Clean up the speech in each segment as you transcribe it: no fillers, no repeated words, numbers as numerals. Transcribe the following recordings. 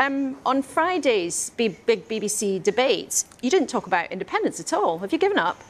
On Friday's big BBC debate, you didn't talk about independence at all. Have you given up?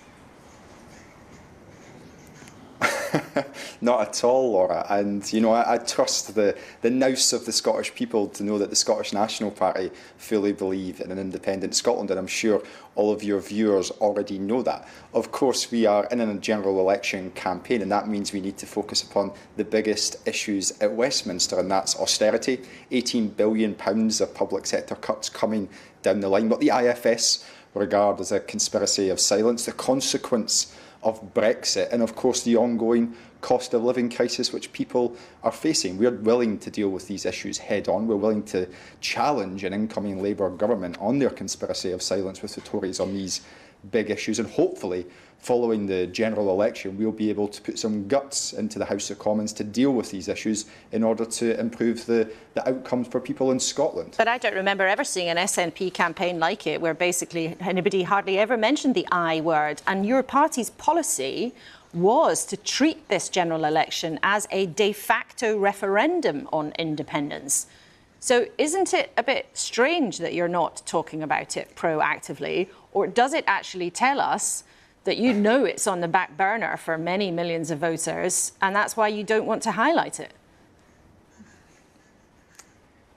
Not at all, Laura. And, you know, I trust the nous of the Scottish people to know that the Scottish National Party fully believe in an independent Scotland, and I'm sure all of your viewers already know that. Of course, we are in a general election campaign, and that means we need to focus upon the biggest issues at Westminster, and that's austerity, £18 billion of public sector cuts coming down the line, what the IFS regard as a conspiracy of silence, the consequence of Brexit, and of course the ongoing cost of living crisis which people are facing. We're willing to deal with these issues head on. We're willing to challenge an incoming Labour government on their conspiracy of silence with the Tories on these big issues, and hopefully following the general election we'll be able to put some guts into the House of Commons to deal with these issues in order to improve the outcomes for people in Scotland. But I don't remember ever seeing an SNP campaign like it, where basically anybody hardly ever mentioned the I word, and your party's policy was to treat this general election as a de facto referendum on independence. So isn't it a bit strange that you're not talking about it proactively, or does it actually tell us that you know it's on the back burner for many millions of voters and that's why you don't want to highlight it?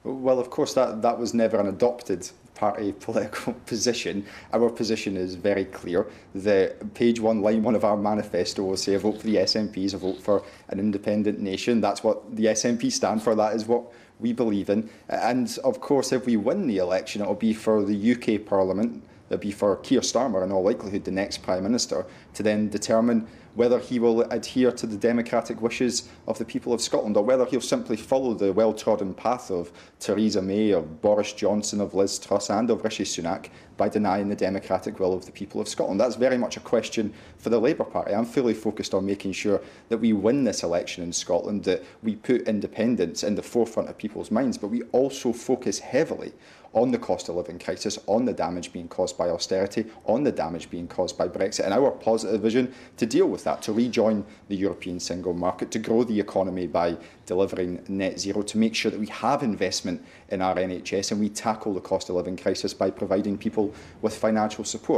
Well, of course, that was never an adopted party political position. Our position is very clear. The page 1, line 1 of our manifesto will say a vote for the SNP is a vote for an independent nation. That's what the SNP stand for. That is what we believe in. And of course, if we win the election, it will be for the UK Parliament, it'll be for Keir Starmer, in all likelihood the next Prime Minister, to then determine whether he will adhere to the democratic wishes of the people of Scotland, or whether he'll simply follow the well-trodden path of Theresa May, of Boris Johnson, of Liz Truss and of Rishi Sunak by denying the democratic will of the people of Scotland. That's very much a question for the Labour Party. I'm fully focused on making sure that we win this election in Scotland, that we put independence in the forefront of people's minds, but we also focus heavily on the cost of living crisis, on the damage being caused by austerity, on the damage being caused by Brexit, and our positive vision to deal with that, to rejoin the European single market, to grow the economy by delivering net zero, to make sure that we have investment in our NHS and we tackle the cost of living crisis by providing people with financial support.